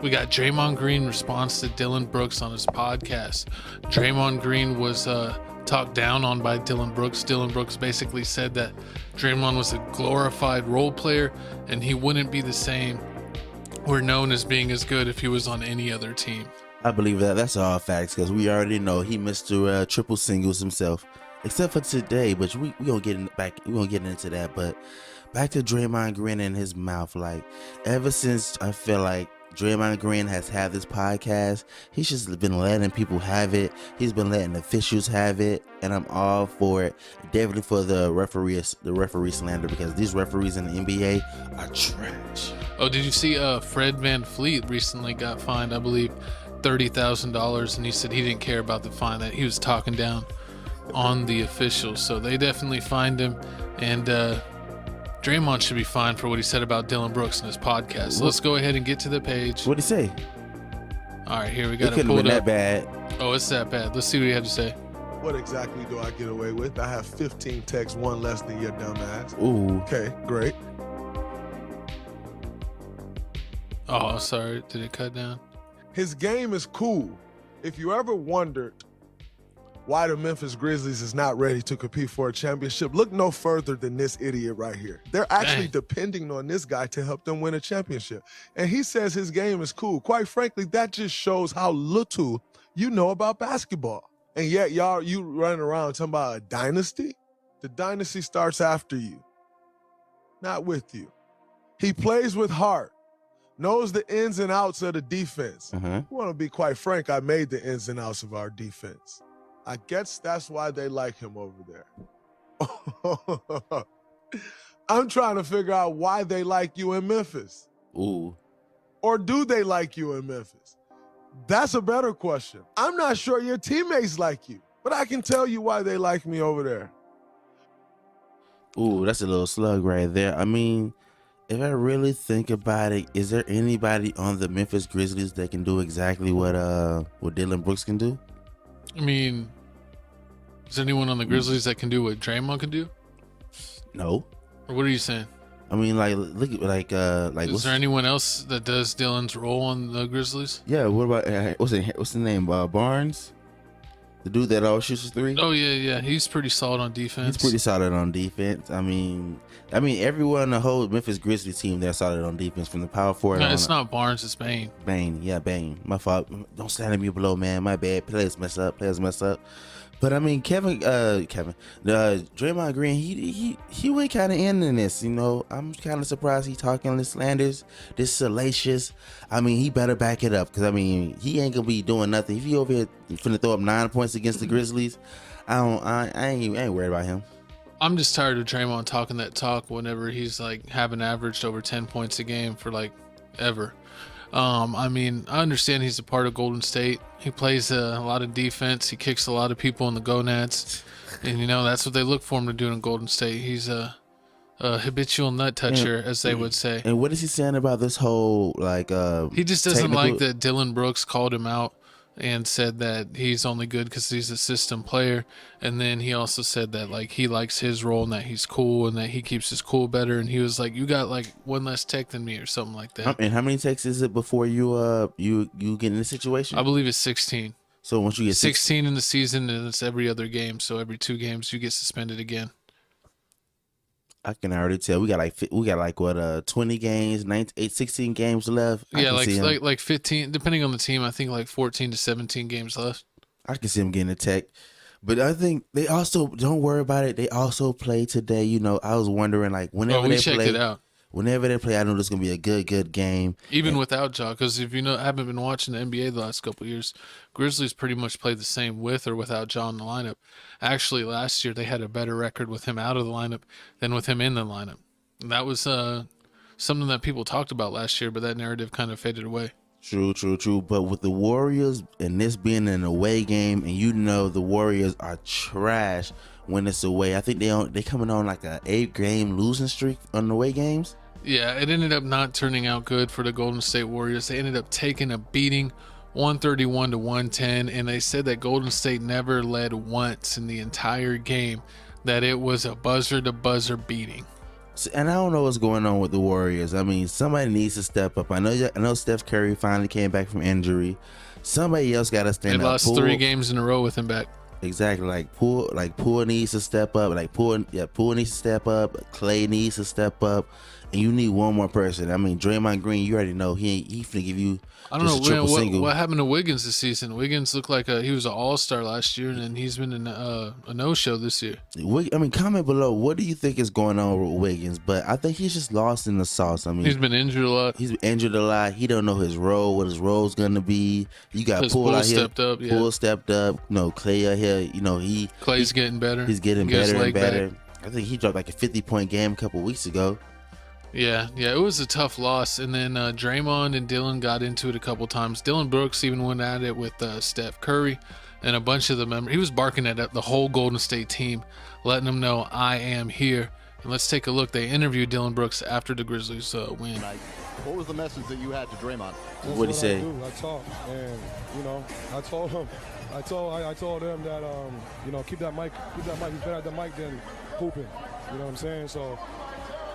We got Draymond Green response to Dillon Brooks on his podcast. Draymond Green was talked down on by Dillon Brooks. Dillon Brooks basically said that Draymond was a glorified role player and he wouldn't be the same or known as being as good if he was on any other team. I believe that. That's all facts because we already know he Mr. Triple Singles himself, except for today. But we gonna get into that. But back to Draymond Green and his mouth. Like ever since I feel like Draymond Green has had this podcast, he's just been letting people have it. He's been letting officials have it, and I'm all for it. Definitely for the referee slander because these referees in the NBA are trash. Oh, did you see Fred VanVleet recently got fined, I believe, $30,000, and he said he didn't care about the fine, that he was talking down on the officials. So they definitely fined him, and Draymond should be fined for what he said about Dillon Brooks in his podcast. So let's go ahead and get to the page. What'd he say? All right, here we got it. Couldn't have been that bad. Oh, it's that bad. Let's see what he had to say. What exactly do I get away with? I have 15 texts, one less than your dumb ass. Ooh. Okay, great. Oh, sorry. Did it cut down? His game is cool. If you ever wondered why the Memphis Grizzlies is not ready to compete for a championship, look no further than this idiot right here. They're actually depending on this guy to help them win a championship. And he says his game is cool. Quite frankly, that just shows how little you know about basketball. And yet, you running around talking about a dynasty? The dynasty starts after you, not with you. He plays with heart. Knows the ins and outs of the defense. I want to be quite frank, I made the ins and outs of our defense. I guess that's why they like him over there. I'm trying to figure out why they like you in Memphis. Ooh. Or do they like you in Memphis? That's a better question. I'm not sure your teammates like you, but I can tell you why they like me over there. Ooh, that's a little slug right there. I mean, if I really think about it, is there anybody on the Memphis Grizzlies that can do exactly what Dillon Brooks can do? I mean, is there anyone on the Grizzlies that can do what Draymond can do? No. Or what are you saying? I mean, like, look at like. Is there anyone else that does Dillon's role on the Grizzlies? Yeah. What about what's the name? Barnes, the dude that always shoots a three. Oh yeah. He's pretty solid on defense. He's pretty solid on defense. I mean, everyone on the whole Memphis Grizzlies team, they're solid on defense from the power forward. No, it's not Barnes, it's Bane. Bane. My fault. Don't stand at me below, man. My bad. Players mess up. But I mean, Draymond Green, he went kind of in this, you know. I'm kind of surprised he talking this slanders, this salacious. I mean, he better back it up because I mean, he ain't gonna be doing nothing. If he over here finna throw up 9 points against the Grizzlies, I ain't worried about him. I'm just tired of Draymond talking that talk whenever he's like having averaged over 10 points a game for like ever. I mean, I understand he's a part of Golden State. He plays a lot of defense. He kicks a lot of people in the gonads. And, you know, that's what they look for him to do in Golden State. He's a habitual nut toucher, as they would say. And what is he saying about this whole, like... he just doesn't like that Dillon Brooks called him out and said that he's only good because he's a system player. And then he also said that like he likes his role and that he's cool and that he keeps his cool better. And he was like, you got like one less tech than me or something like that. And how many techs is it before you get in this situation? I believe it's 16. So once you get 16 in the season, and it's every other game. So every 2 games you get suspended again. I can already tell we got like what 20 games, 16 games left. Yeah, like 15, depending on the team. I think like 14 to 17 games left. I can see him getting a tech, but I think they also don't worry about it. They also play today. You know, I was wondering like whenever they checked play, it out. Whenever they play, I know this is gonna be a good game. Even without Ja, because if you know, haven't been watching the NBA the last couple of years, Grizzlies pretty much played the same with or without Ja in the lineup. Actually, last year they had a better record with him out of the lineup than with him in the lineup. And that was something that people talked about last year, but that narrative kind of faded away. True. But with the Warriors and this being an away game, and you know the Warriors are trash when it's away. I think they coming on like a 8-game losing streak on away games. Yeah, it ended up not turning out good for the Golden State Warriors. They ended up taking a beating, 131 to 110, and they said that Golden State never led once in the entire game, that it was a buzzer-to-buzzer beating. And I don't know what's going on with the Warriors. I mean, somebody needs to step up. I know Steph Curry finally came back from injury. Somebody else got to stand up. They lost 3 games in a row with him back. Exactly. Like Poole needs to step up. Poole needs to step up. Clay needs to step up. And you need one more person. I mean, Draymond Green, you already know he finna give you. I don't know what happened to Wiggins this season. Wiggins looked like he was an all-star last year, and then he's been in a no-show this year. I mean, comment below. What do you think is going on with Wiggins? But I think he's just lost in the sauce. I mean, he's been injured a lot. He don't know his role, what his role's gonna be. You got Poole out here. Stepped up. Yeah. Poole stepped up. Clay out here. Clay's getting better. He's getting better and better. I think he dropped like a 50-point game a couple weeks ago. Yeah, it was a tough loss. And then Draymond and Dillon got into it a couple times. Dillon Brooks even went at it with Steph Curry and a bunch of the members. He was barking at the whole Golden State team, letting them know, I am here. And let's take a look. They interviewed Dillon Brooks after the Grizzlies win. What was the message that you had to Draymond? What'd he say? I talked, and I told him, I told him that keep that mic. He's better at the mic than hooping. You know what I'm saying? So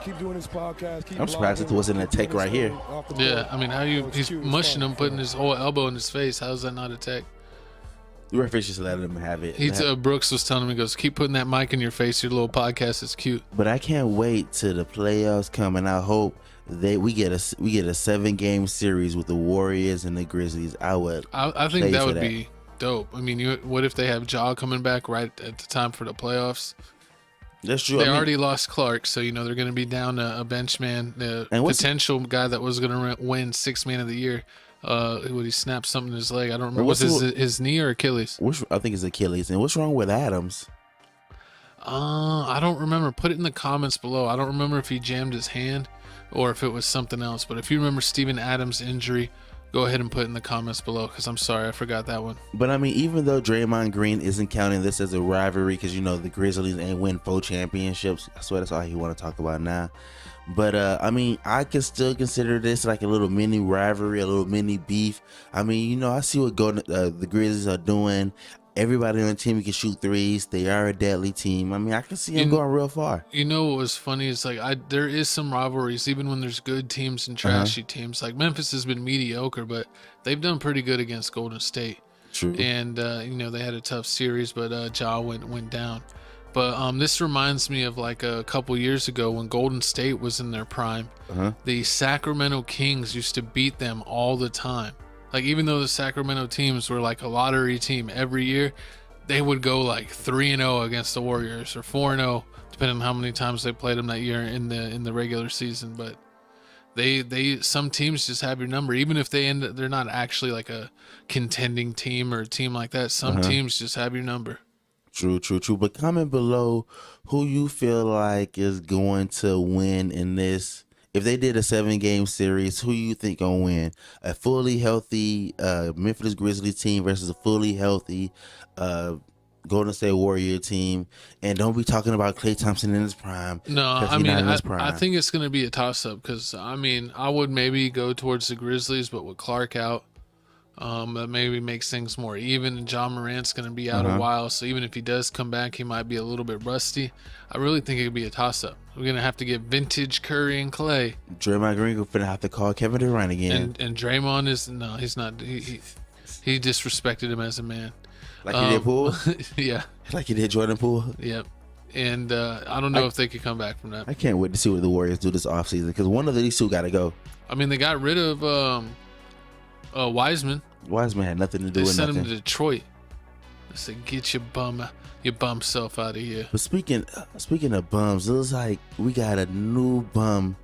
keep doing this podcast. I'm surprised it wasn't a take right here. Yeah, I mean, he's mushing him, putting his whole elbow in his face. How's that not a tech? The referee just let him have it. Brooks was telling him, he goes, keep putting that mic in your face. Your little podcast is cute. But I can't wait till the playoffs come, and I hope we get a 7-game series with the Warriors and the Grizzlies. I think that would be dope. I mean, what if they have Ja coming back right at the time for the playoffs? That's true. They already lost Clark, so they're going to be down a bench man, the potential guy that was going to win 6th Man of the Year. Would he snap something in his leg? I don't remember. Was his knee or Achilles? I think it's Achilles. And what's wrong with Adams? I don't remember. Put it in the comments below. I don't remember if he jammed his hand or if it was something else. But if you remember Steven Adams' injury, go ahead and put it in the comments below, because I'm sorry, I forgot that one. But I mean, even though Draymond Green isn't counting this as a rivalry, because the Grizzlies ain't win 4 championships. I swear that's all he want to talk about now. But I mean, I can still consider this like a little mini rivalry, a little mini beef. I mean, I see what the Grizzlies are doing. Everybody on the team can shoot threes. They are a deadly team. I mean, I can see them going real far. You know what was funny is there is some rivalries, even when there's good teams and trashy teams. Like Memphis has been mediocre, but they've done pretty good against Golden State. True. And they had a tough series, but Ja went down. But this reminds me of like a couple years ago when Golden State was in their prime. The Sacramento Kings used to beat them all the time. Like, even though the Sacramento teams were like a lottery team every year, they would go like 3-0 against the Warriors, or 4-0, depending on how many times they played them that year in the regular season. But some teams just have your number, even if they're not actually like a contending team or a team like that. Some teams just have your number. True. But comment below who you feel like is going to win in this. If they did a 7-game series, who you think gonna win? A fully healthy Memphis Grizzlies team versus a fully healthy Golden State Warrior team? And don't be talking about Klay Thompson in his prime. No, I mean, I think it's gonna be a toss-up, because I mean, I would maybe go towards the Grizzlies, but with Clark out, that maybe makes things more even. And John Morant's going to be out a while, so even if he does come back, he might be a little bit rusty. I really think it could be a toss-up. We're going to have to get vintage Curry and Clay. Draymond Green going to have to call Kevin Durant again. And Draymond he's not. He disrespected him as a man. Like he did Poole? Yeah. Like he did Jordan Poole? Yep. And I don't know if they could come back from that. I can't wait to see what the Warriors do this offseason, because one of these two got to go. I mean, they got rid of Wiseman. Wiseman had nothing to do with nothing. They sent him to Detroit. They said, get your bum self out of here. But speaking of bums, it looks like we got a new bum